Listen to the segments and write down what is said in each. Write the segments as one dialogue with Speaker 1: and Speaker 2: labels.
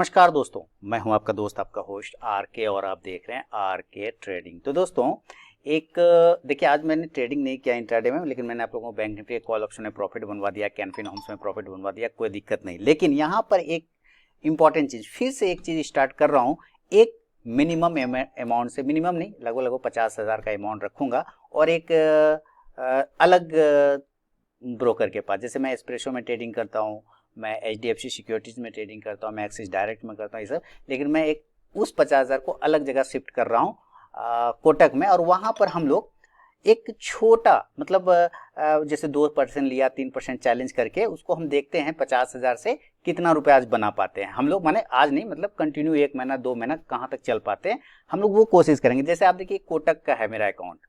Speaker 1: नमस्कार दोस्तों, मैं हूं आपका दोस्त आपका होस्ट आर के और आप देख रहे हैं आर के ट्रेडिंग। तो दोस्तों एक देखिए, आज मैंने ट्रेडिंग नहीं किया इंट्राडे में, लेकिन मैंने आप लोगों को बैंक निफ्टी कॉल ऑप्शन में प्रॉफिट बनवा दिया, कैनफिन होम्स में प्रॉफिट बनवा दिया, कोई दिक्कत नहीं। लेकिन यहाँ पर एक इंपॉर्टेंट चीज, फिर से एक चीज स्टार्ट कर रहा हूँ। एक मिनिमम अमाउंट से, मिनिमम नहीं, लगभग 50,000 का अमाउंट रखूंगा और एक अलग ब्रोकर के पास, जैसे मैं एस्प्रेसो में ट्रेडिंग करता हूँ, मैं HDFC सिक्योरिटीज में ट्रेडिंग करता हूँ, मैं एक्सिस डायरेक्ट में करता हूँ, ये सब। लेकिन मैं एक उस 50,000 को अलग जगह शिफ्ट कर रहा हूँ कोटक में, और वहां पर हम लोग एक छोटा मतलब जैसे 2% लिया, 3% चैलेंज करके उसको हम देखते हैं 50,000 से कितना रुपया आज बना पाते हैं हम लोग। माने आज नहीं, मतलब कंटिन्यू 1 महीना 2 महीना कहाँ तक चल पाते हैं हम लोग, वो कोशिश करेंगे। जैसे आप देखिए, कोटक का है मेरा अकाउंट,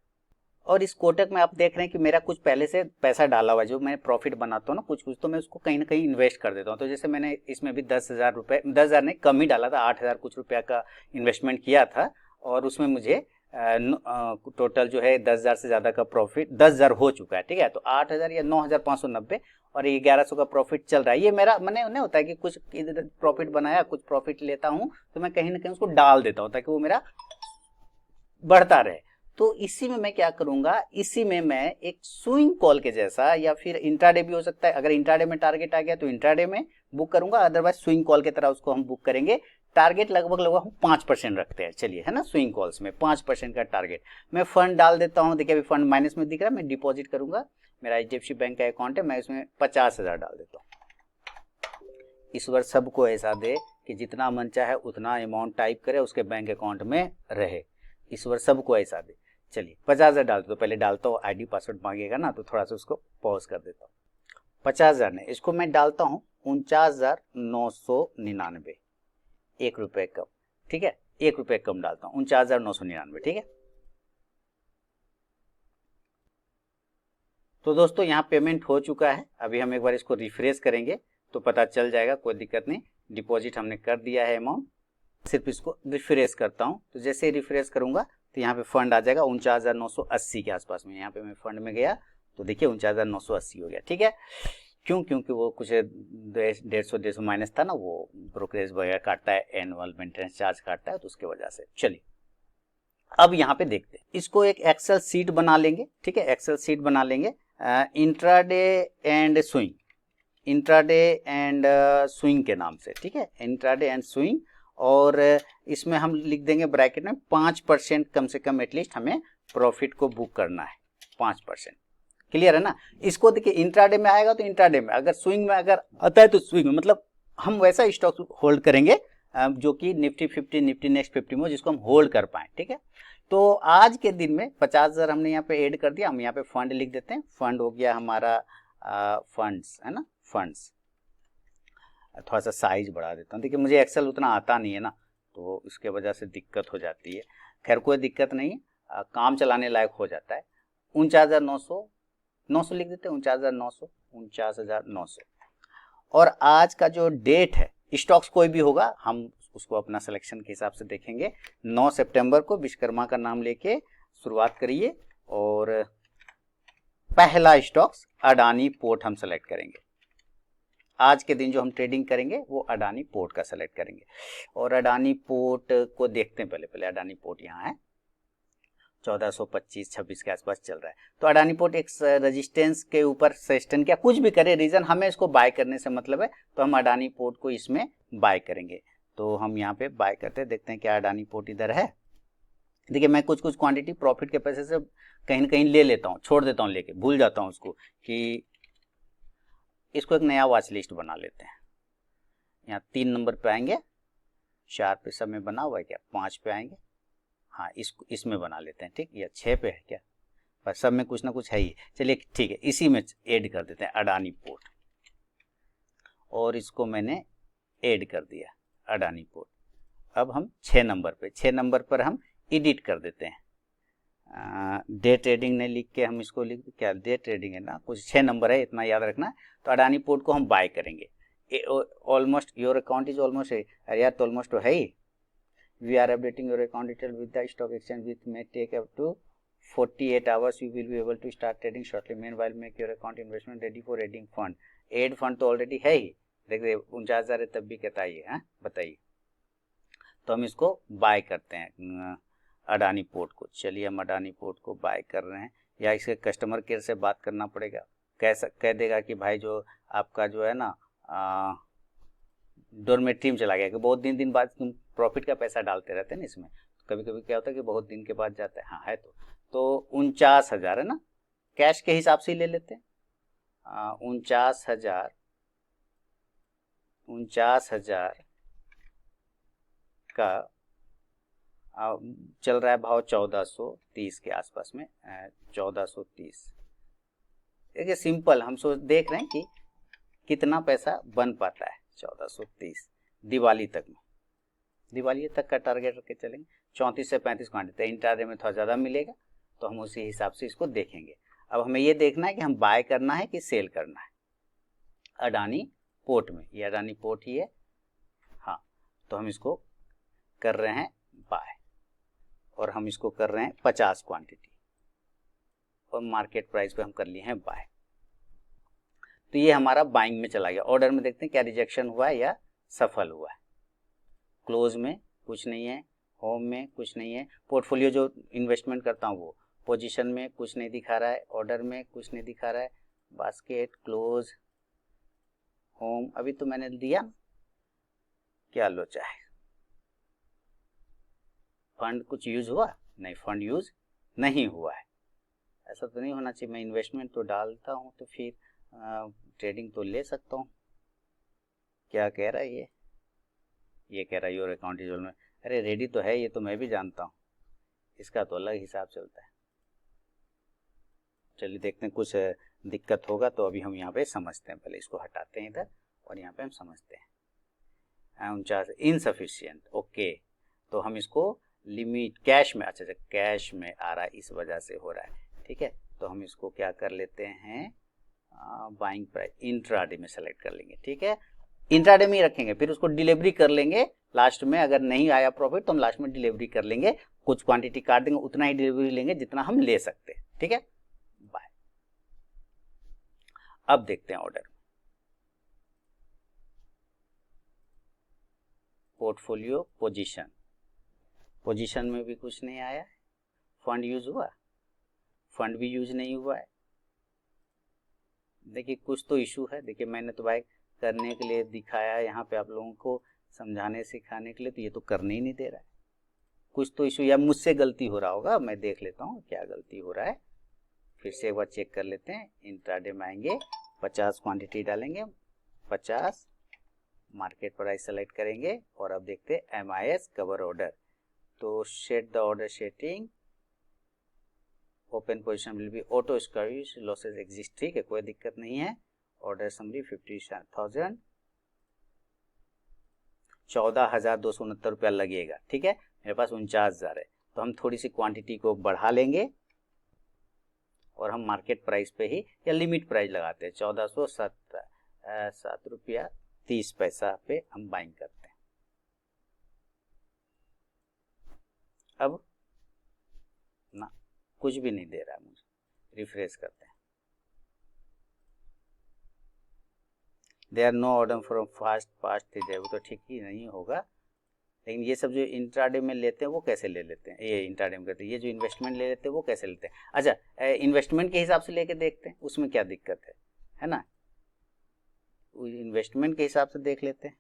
Speaker 1: और इस कोटक में आप देख रहे हैं कि मेरा कुछ पहले से पैसा डाला हुआ है, जो मैं प्रॉफिट बनाता हूँ ना कुछ कुछ, तो मैं उसको कहीं ना कहीं इन्वेस्ट कर देता हूँ। तो जैसे मैंने इसमें भी 10,000 रुपये, 10,000 नहीं, कम ही डाला था, 8,000 कुछ रुपया का इन्वेस्टमेंट किया था, और उसमें मुझे टोटल जो है 10,000 से ज़्यादा का प्रॉफिट, 10,000 हो चुका है। ठीक है, तो 8,000 या 9,590 और 1100 का प्रॉफिट चल रहा है। ये मेरा मैंने नहीं होता है कि कुछ इधर प्रॉफिट बनाया, कुछ प्रॉफिट लेता हूँ, तो मैं कहीं ना कहीं उसको डाल देता हूँ ताकि वो मेरा बढ़ता रहे। तो इसी में मैं क्या करूंगा, इसी में मैं एक स्विंग कॉल के जैसा, या फिर इंट्राडे भी हो सकता है, अगर इंट्राडे में टारगेट आ गया तो इंट्राडे में बुक करूंगा, अदरवाइज स्विंग कॉल की तरह उसको हम बुक करेंगे। टारगेट लगभग हम 5% रखते हैं, चलिए, है ना। स्विंग कॉल्स में 5% का टारगेट। मैं फंड डाल देता हूँ, देखिए अभी फंड माइनस में दिख रहा है, मैं डिपॉजिट करूंगा, मेरा HDFC बैंक का अकाउंट है, मैं इसमें 50,000 डाल देता हूँ। ईश्वर सबको ऐसा दे कि जितना मन चाहे उतना अमाउंट टाइप करे, उसके बैंक अकाउंट में रहे। ईश्वर सबको ऐसा दे। चलिए 50,000 डाल दो, पहले डालता हूँ, ID पासवर्ड मांगेगा ना, तो थोड़ा सा उसको पॉज कर देता हूँ। 50,000 ने इसको मैं डालता हूँ 49,999, 1 रुपये कम। ठीक है, 1 रुपये कम डालता हूँ, 49,999। ठीक है, तो दोस्तों यहाँ पेमेंट हो चुका है। अभी हम एक बार इसको रिफ्रेश करेंगे तो पता चल जाएगा, कोई दिक्कत नहीं। डिपॉजिट हमने कर दिया है अमाउंट, सिर्फ इसको रिफ्रेश करता हूँ। तो जैसे ही रिफ्रेश करूंगा तो यहाँ पे फंड आ जाएगा 49,980 के आसपास में। यहाँ पे मैं फंड में गया तो देखिए 49,980 हो गया। ठीक है, क्यों? क्योंकि वो कुछ 150 माइनस था ना, वो ब्रोकरेज वगैरह काटता है, एनुअल मेंटेनेंस चार्ज काटता है, तो उसके वजह से। चलिए अब यहाँ पे देखते हैं, इसको एक एक्सेल सीट बना लेंगे। ठीक है, एक्सेल सीट बना लेंगे, intraday and swing, intraday and swing के नाम से। ठीक है, इंट्राडे एंड स्विंग, और इसमें हम लिख देंगे ब्रैकेट में 5% कम से कम एटलीस्ट हमें प्रॉफिट को बुक करना है, 5%। क्लियर है ना। इसको देखिए, इंट्राडे में आएगा तो इंट्राडे में, अगर स्विंग में अगर आता है तो स्विंग में, मतलब हम वैसा स्टॉक होल्ड करेंगे जो कि निफ्टी 50, निफ्टी नेक्स्ट 50 में, जिसको हम होल्ड कर पाए। ठीक है, तो आज के दिन में 50,000 हमने यहाँ पे ऐड कर दिया। हम यहाँ पे फंड लिख देते हैं, फंड हो गया हमारा फंड्स, है ना, फंड्स। थोड़ा सा साइज बढ़ा देता हूँ, देखिए मुझे एक्सेल उतना आता नहीं है ना, तो इसके वजह से दिक्कत हो जाती है। खैर कोई दिक्कत नहीं, काम चलाने लायक हो जाता है। 49,900 लिख देते हैं, 49,900, 49,900। और आज का जो डेट है, स्टॉक्स कोई भी होगा, हम उसको अपना सिलेक्शन के हिसाब से देखेंगे। 9 सितंबर को विश्वकर्मा का नाम लेके शुरुआत करिए, और पहला स्टॉक्स अडानी पोर्ट हम सेलेक्ट करेंगे। आज के दिन जो हम ट्रेडिंग करेंगे वो अडानी पोर्ट का सेलेक्ट करेंगे, और अडानी पोर्ट को देखते हैं। पहले अडानी पोर्ट यहाँ है, 1425-26 के आसपास चल रहा है। तो अडानी पोर्ट एक रेजिस्टेंस के ऊपर सस्टेन किया, कुछ भी करे रीजन, हमें इसको बाय करने से मतलब है, तो हम अडानी पोर्ट को इसमें बाय करेंगे। तो हम यहाँ पे बाय करते हैं, देखते हैं क्या अडानी पोर्ट इधर है। देखिए मैं कुछ कुछ क्वांटिटी प्रॉफिट के पैसे से कहीं ना कहीं ले लेता हूँ, छोड़ देता हूँ, लेके भूल जाता हूँ उसको, कि इसको एक नया वॉच लिस्ट बना लेते हैं। यहाँ 3 नंबर पे आएंगे, 4 पे सब में बना हुआ है क्या, 5 पे आएंगे, हाँ इसमें बना लेते हैं। ठीक, या 6 पे है क्या, पर सब में कुछ ना कुछ है ही। चलिए ठीक है, इसी में ऐड कर देते हैं अडानी पोर्ट, और इसको मैंने ऐड कर दिया अडानी पोर्ट। अब हम 6 नंबर पर हम एडिट कर देते हैं। डे ट्रेडिंग ने लिख के हम इसको लिख, क्या डे ट्रेडिंग है ना, कुछ 6 नंबर है, इतना याद रखना। तो अडानी पोर्ट को हम बाय करेंगे। Almost your account is almost, अरे यार तो ऑलमोस्ट तो है ही। We are updating your account detail with the stock exchange with may take up to 48 hours, you will be able to start trading shortly, meanwhile make your account investment ready for adding fund. Add fund तो already है ही, देखिए 49,000 है, तब भी कहता है, बताइए। तो हम इसको बाय करते हैं अडानी पोर्ट को। चलिए हम अडानी पोर्ट को बाय कर रहे हैं, या इसके कस्टमर केयर से बात करना पड़ेगा। कह देगा कि भाई जो आपका जो है ना डोरमेट्री में चला गया, कि बहुत दिन बाद तुम प्रॉफिट का पैसा डालते रहते हैं ना इसमें, तो कभी कभी क्या होता है कि बहुत दिन के बाद जाता है। हाँ है तो 49,000 है ना, कैश के हिसाब से ही ले लेते हैं। 49,000 का चल रहा है भाव 1430 के आसपास में, 1430। देखिए सिंपल हम देख रहे हैं कि कितना पैसा बन पाता है। 1430 दिवाली तक में, दिवाली तक का टारगेट रख के चलेंगे। 34 से 35 क्वांटिटी, इंट्राडे में थोड़ा ज़्यादा मिलेगा तो हम उसी हिसाब से इसको देखेंगे। अब हमें ये देखना है कि हम बाय करना है कि सेल करना है अडानी पोर्ट में। ये अडानी पोर्ट ही है, हाँ। तो हम इसको कर रहे हैं बाय, और हम इसको कर रहे हैं 50 क्वांटिटी, और मार्केट प्राइस पे हम कर लिए हैं बाय। तो ये हमारा बाइंग में चला गया। ऑर्डर में देखते हैं क्या रिजेक्शन हुआ है या सफल हुआ है। क्लोज में कुछ नहीं है, होम में कुछ नहीं है, पोर्टफोलियो जो इन्वेस्टमेंट करता हूँ वो, पोजीशन में कुछ नहीं दिखा रहा है, ऑर्डर में कुछ नहीं दिखा रहा है, बास्केट, क्लोज, होम अभी तो मैंने दिया। क्या लोचा है, फंड कुछ यूज हुआ नहीं, फंड यूज नहीं हुआ है। ऐसा तो नहीं होना चाहिए, मैं इन्वेस्टमेंट तो डालता हूँ तो फिर ट्रेडिंग तो ले सकता हूँ। क्या कह रहा है ये कह रहा है योर अकाउंट इज में, अरे रेडी तो है, ये तो मैं भी जानता हूँ, इसका तो अलग हिसाब चलता है। चलिए देखते हैं, कुछ दिक्कत होगा तो अभी हम यहाँ पे समझते हैं। पहले इसको हटाते हैं इधर, और यहाँ पे हम समझते हैं। 49 इनसफिशियंट, ओके। तो हम इसको लिमिट कैश में, अच्छा कैश में आ रहा है, इस वजह से हो रहा है, ठीक है। तो हम इसको क्या कर लेते हैं, बाइंग प्राइस इंट्राडे में सेलेक्ट कर लेंगे, ठीक है। इंट्राडे में ही रखेंगे, फिर उसको डिलीवरी कर लेंगे लास्ट में। अगर नहीं आया प्रॉफिट तो हम लास्ट में डिलीवरी कर लेंगे, कुछ क्वांटिटी काट देंगे, उतना ही डिलीवरी लेंगे जितना हम ले सकते हैं, ठीक है। बाय। अब देखते हैं ऑर्डर, पोर्टफोलियो, पोजीशन में भी कुछ नहीं आया। फंड यूज हुआ, फंड भी यूज नहीं हुआ है। देखिए कुछ तो इशू है। देखिए मैंने तो भाई करने के लिए दिखाया यहाँ पे आप लोगों को समझाने सिखाने के लिए, तो ये तो करने ही नहीं दे रहा है। कुछ तो इशू, या मुझसे गलती हो रहा होगा, मैं देख लेता हूँ क्या गलती हो रहा है। फिर से एक बार चेक कर लेते हैं। इंट्राडे में आएंगे, 50 क्वांटिटी डालेंगे, 50 मार्केट प्राइस सेलेक्ट करेंगे, और अब देखते हैं MIS कवर ऑर्डर। तो set the order setting, open position will be auto squares, losses exist, ठीक है, कोई दिक्कत नहीं है। ऑर्डर समरी 50,000, 14,269 रुपया लगेगा, ठीक है। मेरे पास 49,000 है, तो हम थोड़ी सी क्वांटिटी को बढ़ा लेंगे, और हम मार्केट प्राइस पे ही या लिमिट प्राइस लगाते हैं 1407 रुपया 30 पैसा पे हम बाइंग करते हैं। अब ना कुछ भी नहीं दे रहा है मुझे, रिफ्रेश करते हैं। They are no order from fast past 3 day, वो तो ठीक ही नहीं होगा। लेकिन ये सब जो इंट्राडे में लेते हैं वो कैसे ले लेते हैं, ये इंट्राडे में करते हैं। ये जो इन्वेस्टमेंट ले लेते हैं वो कैसे लेते हैं। अच्छा इन्वेस्टमेंट के हिसाब से लेके देखते हैं, उसमें क्या दिक्कत है ना। इन्वेस्टमेंट के हिसाब से देख लेते हैं।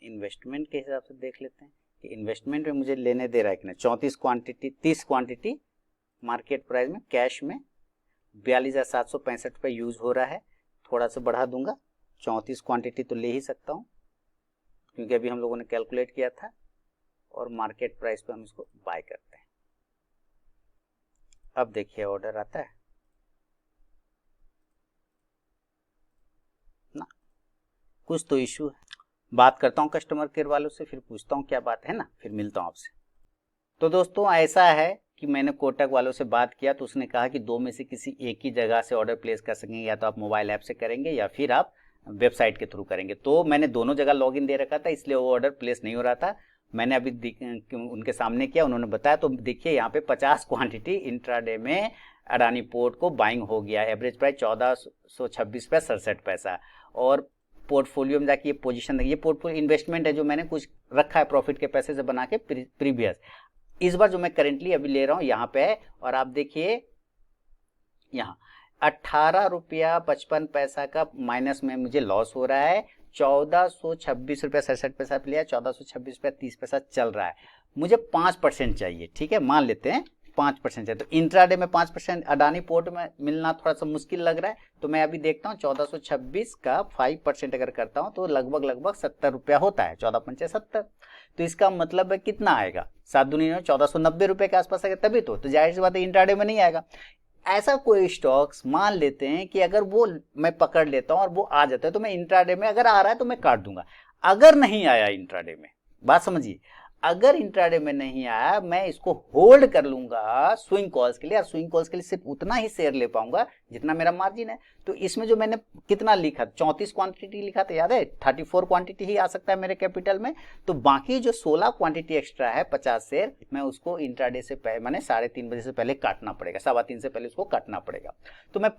Speaker 1: इन्वेस्टमेंट के हिसाब से देख लेते हैं कि इन्वेस्टमेंट में मुझे लेने दे रहा है कि नहीं। 34 क्वांटिटी, 30 क्वांटिटी मार्केट प्राइस में, कैश में 42,765 रुपये यूज हो रहा है। थोड़ा सा बढ़ा दूंगा, 34 क्वांटिटी तो ले ही सकता हूँ, क्योंकि अभी हम लोगों ने कैलकुलेट किया था। और मार्केट प्राइस पे हम इसको बाय करते हैं। अब देखिए ऑर्डर आता है ना, कुछ तो इशू है। बात करता हूँ कस्टमर केयर वालों से, फिर पूछता हूँ क्या बात है ना, फिर मिलता हूँ आपसे। तो दोस्तों ऐसा है कि मैंने कोटक वालों से बात किया, तो उसने कहा कि दो में से किसी एक ही जगह से ऑर्डर प्लेस कर सकेंगे, या तो आप मोबाइल ऐप से करेंगे या फिर आप वेबसाइट के थ्रू करेंगे। तो मैंने दोनों जगह लॉगिन दे रखा था, इसलिए वो ऑर्डर प्लेस नहीं हो रहा था। मैंने अभी उनके सामने किया, उन्होंने बताया। तो देखिए यहाँ पे 50 क्वांटिटी इंट्राडे में अडानी पोर्ट को बाइंग हो गया। एवरेज प्राइस 1426 रुपया 67 पैसा, और पोर्टफोलियो में जाके ये पोजीशन देखिए, ये पोर्टफोलियो इन्वेस्टमेंट है जो मैंने कुछ रखा है प्रॉफिट के पैसे से बना के प्रीवियस। इस बार जो मैं करेंटली अभी ले रहा हूँ यहाँ पे है, और आप देखिए यहाँ 18 रुपया 55 पैसा का माइनस में मुझे लॉस हो रहा है। 1426 रुपया 67 पैसा पे लिया, 1426 रुपया 30 पैसा चल रहा है। मुझे 5% चाहिए, ठीक है, मान लेते हैं 5% चाहिए। तो इंट्राडे में 5% अडानी पोर्ट में मिलना थोड़ा सा मुश्किल लग रहा है, तो मैं अभी देखता हूँ 1426 का 5% अगर करता हूँ तो लगभग 70 रुपया होता है, 14×5 = 70। तो इसका मतलब है कितना आएगा, 7 दूनी 1490 रुपये के आसपास आएगा, तभी तो जाहिर सी बात है इंट्राडे में नहीं आएगा। ऐसा कोई स्टॉक्स मान लेते हैं कि अगर वो मैं पकड़ लेता हूं और वो आ जाता है तो मैं इंट्राडे में, अगर आ रहा है तो मैं काट दूंगा। अगर नहीं आया इंट्राडे में, बात समझिए, अगर इंट्राडे में नहीं आया मैं इसको होल्ड कर लूंगा स्विंग कॉल्स के लिए, और स्विंग कॉल्स के लिए सिर्फ उतना ही शेयर ले पाऊंगा जितना मेरा मार्जिन है। तो इसमें जो मैंने कितना लिखा, 34 क्वांटिटी लिखा था, याद है, 34 क्वांटिटी ही आ सकता है मेरे कैपिटल में। तो बाकी जो 16 क्वांटिटी एक्स्ट्रा है 50 शेयर, मैं उसको इंट्राडे से पहले मैंने 3:30 बजे से पहले काटना पड़ेगा, 3:15 से पहले उसको काटना पड़ेगा। तो मैं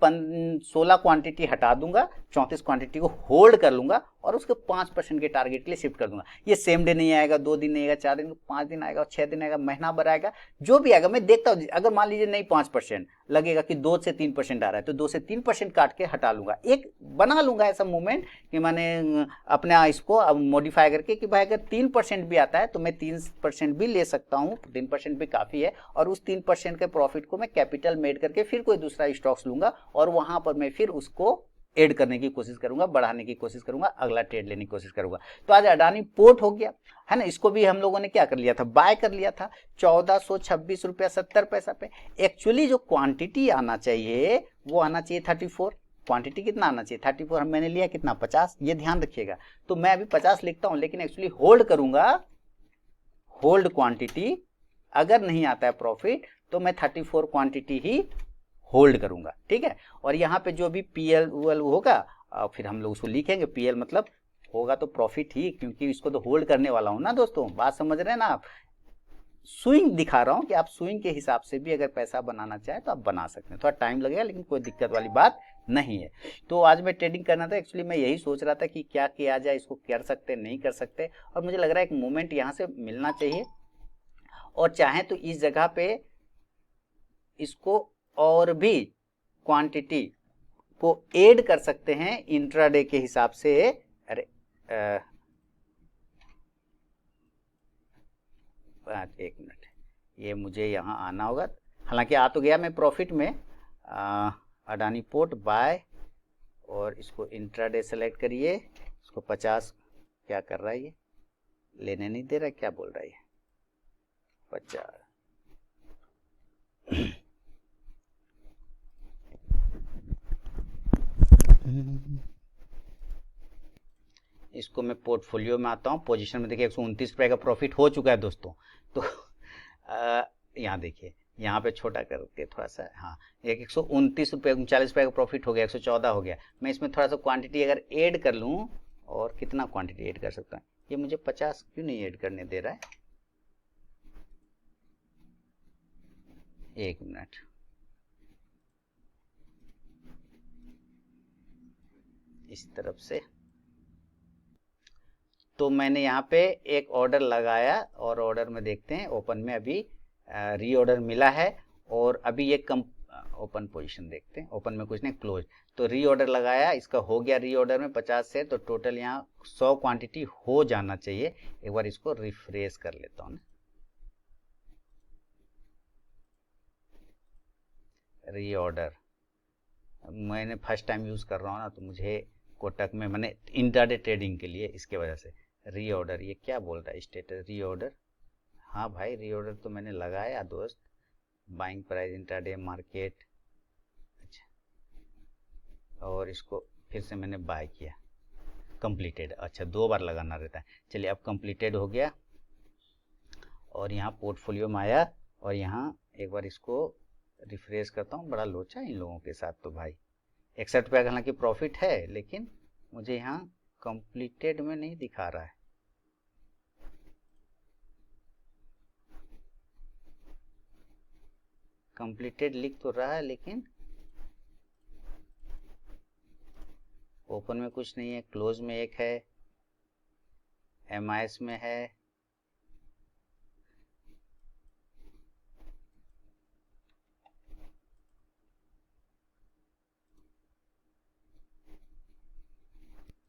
Speaker 1: 16 क्वांटिटी हटा दूंगा, 34 क्वांटिटी को होल्ड कर लूंगा और उसके 5% के टारगेट के लिए शिफ्ट कर दूंगा। ये सेम डे नहीं आएगा, 2 दिन नहीं आएगा, 4 दिन, 5 दिन आएगा, 6 दिन आएगा, महीना भर आएगा, जो भी आएगा मैं देखता हूँ। अगर मान लीजिए नहीं 5% लगेगा कि 2 से 3% आ रहा है, तो 2 से 3% काट के हटा लूंगा। एक बना लूंगा ऐसा मूवमेंट कि मैंने अपने इसको मॉडिफाई करके कि भाई अगर 3% भी आता है तो मैं 3% भी ले सकता हूँ, 3% भी काफी है, और उस 3% के प्रॉफिट को मैं कैपिटल मेड करके फिर कोई दूसरा स्टॉक्स लूंगा और वहां पर मैं फिर उसको ऐड करने की कोशिश करूंगा, बढ़ाने की कोशिश करूंगा, अगला ट्रेड लेने की कोशिश करूंगा। तो आज अडानी पोर्ट हो गया है ना, इसको भी हम लोगों ने क्या कर लिया था, बाय कर लिया था 1426 रुपया 70 पैसा पे। एक्चुअली जो क्वांटिटी आना चाहिए वो आना चाहिए 34। क्वांटिटी कितना आना चाहिए 34, हम मैंने लिया कितना 50, ये ध्यान रखिएगा। तो मैं अभी 50 लिखता हूं, लेकिन एक्चुअली होल्ड करूंगा, होल्ड क्वांटिटी। अगर नहीं आता है प्रॉफिट तो मैं 34 क्वांटिटी ही होल्ड करूंगा, ठीक है। और यहाँ पे जो भी पीएल होगा फिर हम लोग उसको लिखेंगे, पीएल मतलब होगा तो प्रॉफिट ही, क्योंकि इसको तो होल्ड करने वाला हूं ना दोस्तों, बात समझ रहे हैं ना आप। स्विंग दिखा रहा हूं कि आप स्विंग के हिसाब से भी अगर पैसा बनाना चाहे तो आप बना सकते हैं, थोड़ा टाइम लगेगा लेकिन कोई दिक्कत वाली बात नहीं है। तो आज मैं ट्रेडिंग करना था, एक्चुअली मैं यही सोच रहा था कि क्या किया जाए, इसको कर सकते नहीं कर सकते, और मुझे लग रहा है एक मूवमेंट यहाँ से मिलना चाहिए, और चाहे तो इस जगह पे इसको और भी क्वांटिटी को ऐड कर सकते हैं इंट्राडे के हिसाब से। अरे एक मिनट, ये मुझे यहाँ आना होगा, हालांकि आ तो गया मैं प्रॉफिट में। अडानी पोर्ट बाय, और इसको इंट्राडे सेलेक्ट करिए, इसको 50, क्या कर रहा है ये, लेने नहीं दे रहा, क्या बोल रहा है ये, 50 इसको मैं पोर्टफोलियो में आता हूँ, पोजीशन में देखिए 129 रुपये का प्रॉफिट हो चुका है दोस्तों। तो यहाँ देखिए, यहाँ पे छोटा करके थोड़ा सा, हाँ, 129 रुपये 39 रुपये का प्रॉफिट हो गया, 114 हो गया। मैं इसमें थोड़ा सा क्वांटिटी अगर ऐड कर लूँ, और कितना क्वांटिटी ऐड कर सकता हूँ, ये मुझे 50 क्यों नहीं ऐड करने दे रहा है, एक मिनट, इस तरफ से। तो मैंने यहाँ पे एक ऑर्डर लगाया, और ऑर्डर में देखते हैं ओपन में अभी री ऑर्डर मिला है, और अभी ये कम ओपन पोजीशन देखते हैं, ओपन में कुछ नहीं, क्लोज। तो री ऑर्डर लगाया, इसका हो गया री ऑर्डर में 50 से, तो टोटल यहाँ 100 क्वांटिटी हो जाना चाहिए। एक बार इसको रिफ्रेश कर लेता हूँ, री ऑर्डर मैंने फर्स्ट टाइम यूज कर रहा हूँ ना, तो मुझे कोटक में मैंने इंट्राडे ट्रेडिंग के लिए, इसके वजह से री ऑर्डर, ये क्या बोल रहा है स्टेटस री ऑर्डर, हाँ भाई री ऑर्डर तो मैंने लगाया दोस्त, बाइंग प्राइस इंट्राडे मार्केट, अच्छा, और इसको फिर से मैंने बाय किया, कंप्लीटेड, अच्छा 2 बार लगाना रहता है। चलिए अब कंप्लीटेड हो गया, और यहाँ पोर्टफोलियो में आया, और यहाँ एक बार इसको रिफ्रेश करता हूँ। बड़ा लोचा इन लोगों के साथ तो भाई, 61 रुपया का हालांकि प्रॉफिट है, लेकिन मुझे यहाँ कंप्लीटेड में नहीं दिखा रहा है। कंप्लीटेड लिख तो रहा है, लेकिन ओपन में कुछ नहीं है, क्लोज में एक है, MIS में है,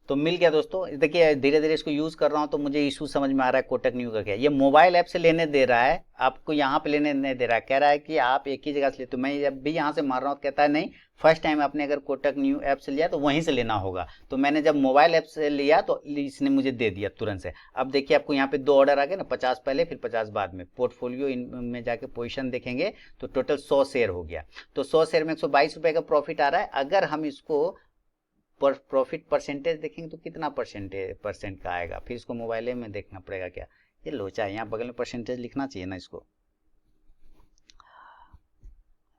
Speaker 1: तो मिल गया दोस्तों। देखिए धीरे धीरे इसको यूज कर रहा हूं तो मुझे इशू समझ में आ रहा है कोटक न्यू का। क्या ये मोबाइल ऐप से लेने दे रहा है, आपको यहाँ पे लेने नहीं दे रहा है, कह रहा है कि आप एक ही जगह से ले। तो मैं जब भी यहाँ से मार रहा हूँ कहता है नहीं, फर्स्ट टाइम आपने अगर कोटक न्यू ऐप से लिया तो वहीं से लेना होगा। तो मैंने जब मोबाइल ऐप से लिया तो इसने मुझे दे दिया तुरंत से। अब देखिए आपको यहाँ पे 2 ऑर्डर आ गए ना, 50 पहले फिर 50 बाद में। पोर्टफोलियो इनमें जाके पोजीशन देखेंगे तो टोटल 100 शेयर हो गया। तो 100 शेयर में 122 रुपए का प्रॉफिट आ रहा है। अगर हम इसको प्रॉफिट परसेंटेज देखेंगे तो कितना परसेंट का आएगा, फिर इसको मोबाइल में देखना पड़ेगा। क्या ये लोचा है, यहाँ बगल में परसेंटेज लिखना चाहिए ना इसको।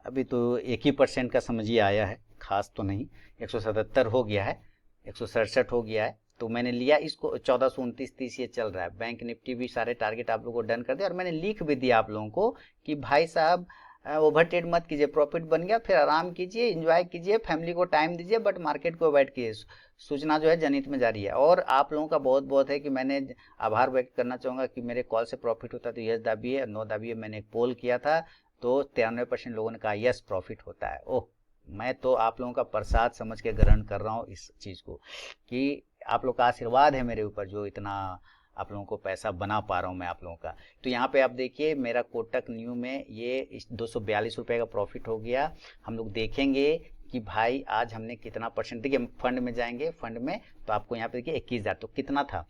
Speaker 1: अभी तो 1% का समझिए आया है, खास तो नहीं। 177 हो गया है, 167 हो गया है। तो मैंने लिया इसको 1429-30 ये चल रहा है। बैंक निफ्टी भी सारे टारगेट आप लोगों को डन कर दिया और मैंने लिख भी दिया आप लोगों को कि भाई साहब ओवर ट्रेड मत कीजिए, प्रॉफिट बन गया फिर आराम कीजिए, एंजॉय कीजिए, फैमिली को टाइम दीजिए, बट मार्केट को अवॉइड कीजिए। सूचना जो है जनहित में जारी है। और आप लोगों का बहुत बहुत है कि मैंने आभार व्यक्त करना चाहूँगा कि मेरे कॉल से प्रॉफिट होता है तो यस दाबिए, नो दाबिए। मैंने एक पोल किया था तो 93% लोगों ने कहा यस प्रॉफिट होता है। ओह, मैं तो आप लोगों का प्रसाद समझ के ग्रहण कर रहा हूँ इस चीज़ को कि आप लोग का आशीर्वाद है मेरे ऊपर, जो इतना आप लोगों को पैसा बना पा रहा हूँ मैं आप लोगों का। तो यहाँ पे आप देखिए मेरा कोटक न्यू में ये 242 रुपये का प्रॉफिट हो गया। हम लोग देखेंगे कि भाई आज हमने कितना परसेंट। देखिए फंड में जाएंगे, फंड में तो आपको यहाँ पे देखिए 21,000 तो कितना था,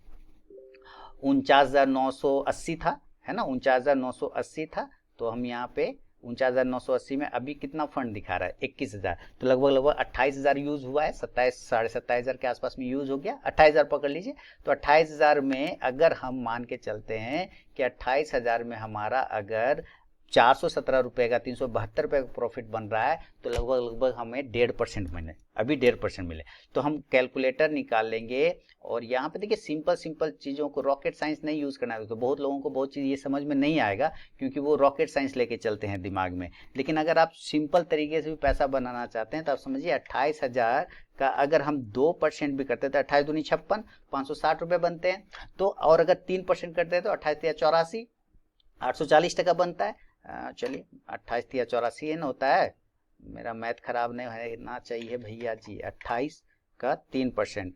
Speaker 1: 49,980 था, है ना, 49,980 था। तो हम यहाँ पे 49,980 में अभी कितना फंड दिखा रहा है, 21,000। तो लगभग 28,000 यूज हुआ है, 27 साढ़े 27,000 के आसपास में यूज हो गया। 28,000 पकड़ लीजिए। तो 28,000 में अगर हम मान के चलते हैं कि 28,000 में हमारा अगर 417 रुपये का 372 रुपये का प्रॉफिट बन रहा है तो लगभग हमें 1.5% मिले, अभी 1.5% मिले। तो हम कैलकुलेटर निकाल लेंगे और यहाँ पे देखिए सिंपल चीज़ों को, रॉकेट साइंस नहीं यूज़ करना है। तो बहुत लोगों को बहुत चीज़ ये समझ में नहीं आएगा क्योंकि वो रॉकेट साइंस लेके चलते हैं दिमाग में। लेकिन अगर आप सिंपल तरीके से भी पैसा बनाना चाहते हैं तो आप समझिए 28,000 का अगर हम 2% भी करते हैं तो 28 दूनी 56, 560 रुपये बनते हैं। तो और अगर 3% करते हैं तो 28 या 84, 840 टका बनता है। चलिए 28 या 84 है ना, होता है, मेरा मैथ खराब नहीं है ना चाहिए भैया जी। 28 का 3%,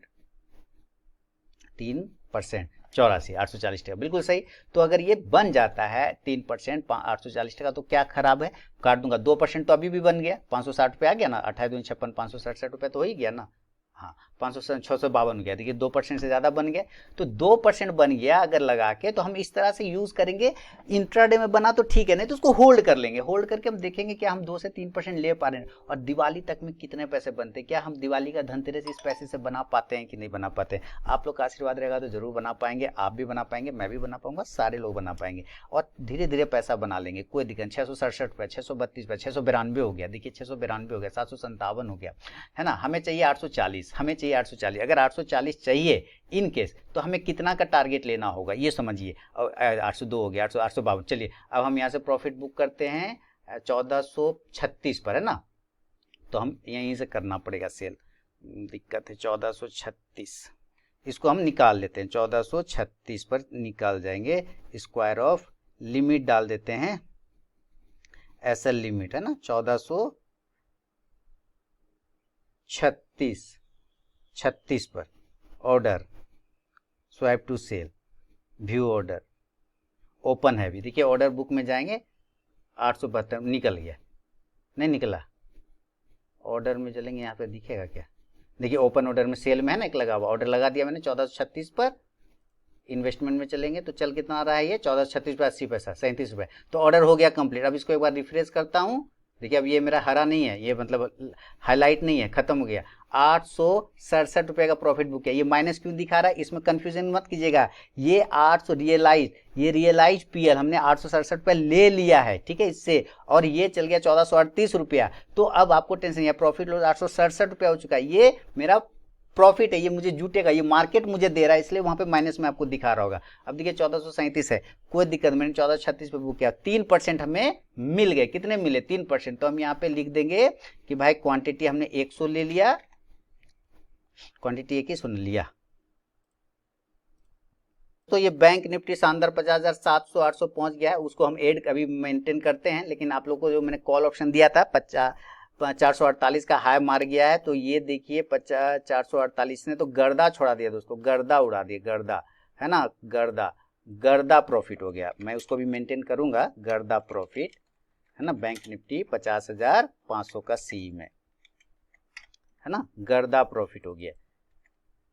Speaker 1: 84, 840 टका, बिल्कुल सही। तो अगर ये बन जाता है 3%, 840 टका, तो क्या खराब है, काट दूंगा। 2% तो अभी भी बन गया, 560 रुपये आ गया ना, 28 दूनी 56, 567 रुपये तो हो ही गया ना। हाँ 652 गया। देखिए 2% से ज़्यादा बन गया। तो 2% बन गया अगर लगा के, तो हम इस तरह से यूज़ करेंगे। इंट्राडे में बना तो ठीक है, नहीं तो उसको होल्ड कर लेंगे। होल्ड करके हम देखेंगे कि हम 2 से 3% ले पा रहे हैं और दिवाली तक में कितने पैसे बनते हैं। क्या हम दिवाली का धनतेरस इस पैसे से बना पाते हैं कि नहीं बना पाते हैं। आप लोग का आशीर्वाद रहेगा तो जरूर बना पाएंगे। आप भी बना पाएंगे, मैं भी बना पाऊंगा, सारे लोग बना पाएंगे और धीरे धीरे पैसा बना लेंगे, कोई दिक्कत। 667 रुपये, 632 रुपये, 692 हो गया। देखिए 692 हो गया, 757 हो गया, है ना। हमें चाहिए 840, हमें चाहिए 840। अगर 840 चाहिए इन केस तो हमें कितना का टारगेट लेना होगा ये समझिए। 802 हो गया, 852। चलिए अब हम यहाँ से प्रॉफिट बुक करते हैं 1436 पर, है ना। तो हम यहीं से करना पड़ेगा सेल, दिक्कत है। 1436 इसको हम निकाल लेते हैं, 1436 पर निकाल जाएंगे। स्क्वायर ऑफ लिमिट डाल देते हैं, एसएल लिमिट है ना, 1436 पर order, swap to sell, view order, open है भी। देखिए ऑर्डर बुक में जाएंगे, 872 निकल गया, नहीं निकला। ऑर्डर में चलेंगे, यहाँ पे दिखेगा क्या, देखिए ओपन ऑर्डर में सेल में है ना एक लगा हुआ, ऑर्डर लगा दिया मैंने 1436 पर। इन्वेस्टमेंट में चलेंगे तो चल कितना आ रहा है ये, 1436 पर 80 पैसा, 37 रुपये। तो ऑर्डर हो गया कंप्लीट। अब इसको एक बार रिफ्रेश करता हूँ। देखिए अब ये मेरा हरा नहीं है, ये मतलब हाईलाइट नहीं है, खत्म हो गया। 867 रुपये का प्रॉफिट बुक किया। ये माइनस क्यों दिखा रहा है, इसमें कंफ्यूजन मत कीजिएगा। ये 800 रियलाइज पीएल हमने 867 रुपये ले लिया है, ठीक है, इससे, और ये चल गया 1438 रुपया। तो अब आपको टेंशन नहीं है, प्रॉफिट लॉस 867 रुपया हो चुका है। ये मेरा प्रॉफिट है, ये मुझे जुटेगा, ये मार्केट मुझे दे रहा है, इसलिए वहां पे माइनस में आपको दिखा रहा होगा। अब देखिए 1437 है, कोई दिक्कत, मैंने 1436 पे बुक किया, 3% हमें मिल गए। कितने मिले, 3%। तो हम यहाँ पे लिख देंगे कि भाई क्वांटिटी हमने 100 ले लिया, क्वांटिटी एक ही सुन लिया। तो ये बैंक निफ्टी शानदार 50,700 800 पहुंच गया है, उसको हम ऐड अभी मेंटेन करते हैं। लेकिन आप लोग को जो मैंने कॉल ऑप्शन दिया था 448 का हाई मार गया है, तो ये देखिए 448 ने तो गर्दा छोड़ा दिया दोस्तों, गर्दा उड़ा दिया, गर्दा है ना, गर्दा गर्दा प्रॉफिट हो गया। मैं उसको भी मेंटेन करूंगा, गर्दा प्रॉफिट है ना। बैंक निफ्टी 50,500 का सी में है ना, गर्दा प्रॉफिट हो गया।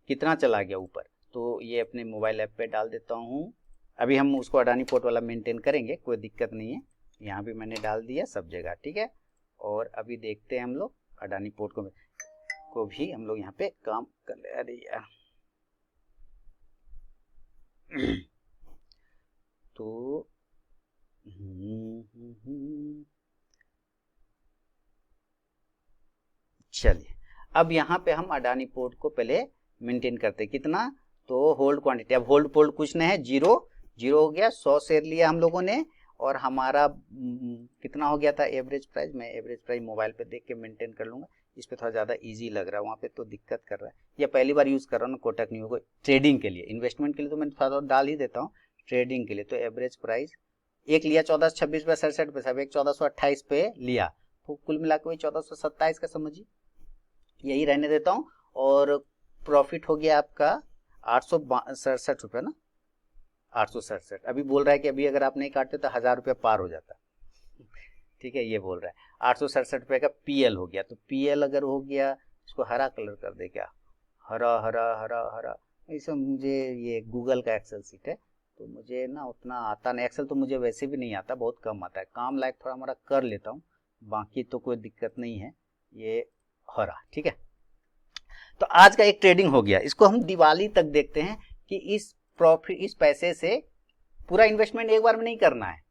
Speaker 1: कितना चला गया ऊपर, तो ये अपने मोबाइल ऐप पे डाल देता हूँ। अभी हम उसको अडानी पोर्ट वाला मेंटेन करेंगे, कोई दिक्कत नहीं है। यहाँ भी मैंने डाल दिया सब जगह, ठीक है। और अभी देखते हैं हम लोग अडानी पोर्ट को भी हम लोग यहाँ पे काम कर ले। अरे यार तो चलिए, अब यहाँ पे हम अडानी पोर्ट को पहले मेंटेन करते हैं। कितना, तो होल्ड क्वांटिटी, अब होल्ड पोल्ड कुछ नहीं है, जीरो हो गया। 100 शेयर लिया हम लोगों ने, और हमारा कितना हो गया था एवरेज प्राइस। मैं एवरेज प्राइस मोबाइल पे देख के मेंटेन कर लूंगा, इस पे थोड़ा ज़्यादा इजी लग रहा है, वहाँ पे तो दिक्कत कर रहा है। या पहली बार यूज़ कर रहा हूँ ना कोटक न्यू को ट्रेडिंग के लिए, इन्वेस्टमेंट के लिए तो मैं थोड़ा डाल ही देता हूँ, ट्रेडिंग के लिए तो एवरेज प्राइस एक लिया 1426 पे 67 पैसा, एक 1428 पे लिया, तो कुल मिला के वही 1427 का समझिए, यही रहने देता हूँ। और प्रॉफिट हो गया आपका 867 रुपये ना, 867। अभी बोल रहा है कि अभी अगर आप नहीं काटते तो 1000 रुपये पार हो जाता, ठीक है, ये बोल रहा है। 867 रुपये का पीएल हो गया, तो पीएल अगर हो गया, इसको हरा कलर कर दे क्या, हरा हरा हरा हरा। ऐसे मुझे ये गूगल का एक्सेल सीट है, तो मुझे ना उतना आता नहीं, एक्सेल तो मुझे वैसे भी नहीं आता, बहुत कम आता है, काम लायक थोड़ा हमारा कर लेता हूँ, बाकी तो कोई दिक्कत नहीं है। ये हरा, ठीक है। तो आज का एक ट्रेडिंग हो गया, इसको हम दिवाली तक देखते हैं कि इस प्रॉफिट, इस पैसे से पूरा इन्वेस्टमेंट एक बार में नहीं करना है,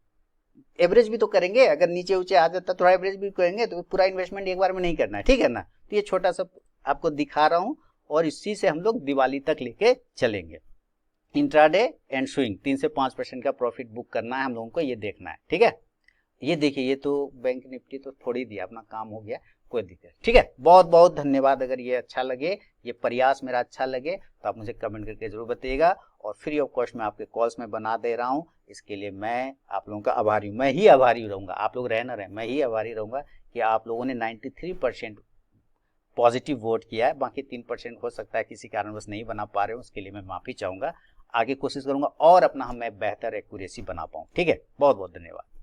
Speaker 1: एवरेज भी तो करेंगे, अगर नीचे ऊंचे आ जाता थोड़ा एवरेज भी करेंगे, तो पूरा इन्वेस्टमेंट एक बार में नहीं करना है, ठीक है ना। तो ये छोटा सा आपको दिखा रहा हूं, और इसी से हम लोग दिवाली तक लेके चलेंगे। इंट्राडे एंड स्विंग 3 से 5% का प्रॉफिट बुक करना है हम लोगों को, ये देखना है, ठीक है। ये देखिए, ये तो बैंक निफ्टी तो थोड़ी दिया, अपना काम हो गया, कोई दिक्कत, ठीक है। बहुत बहुत धन्यवाद। अगर ये अच्छा लगे, ये प्रयास मेरा अच्छा लगे, तो आप मुझे कमेंट करके जरूर बताइएगा। और फ्री ऑफ कॉस्ट में आपके कॉल्स में बना दे रहा हूँ, इसके लिए मैं आप लोगों का आभारी हूँ, मैं ही आभारी रहूँगा, आप लोग रह ना रहे, मैं ही आभारी रहूँगा कि आप लोगों ने 93% पॉजिटिव वोट किया है। बाकी 3% हो सकता है किसी कारणवश नहीं बना पा रहे हो, उसके लिए मैं माफ़ी चाहूँगा। आगे कोशिश करूँगा और अपना मैं बेहतर एक्यूरेसी बना पाऊँ, ठीक है। बहुत बहुत धन्यवाद।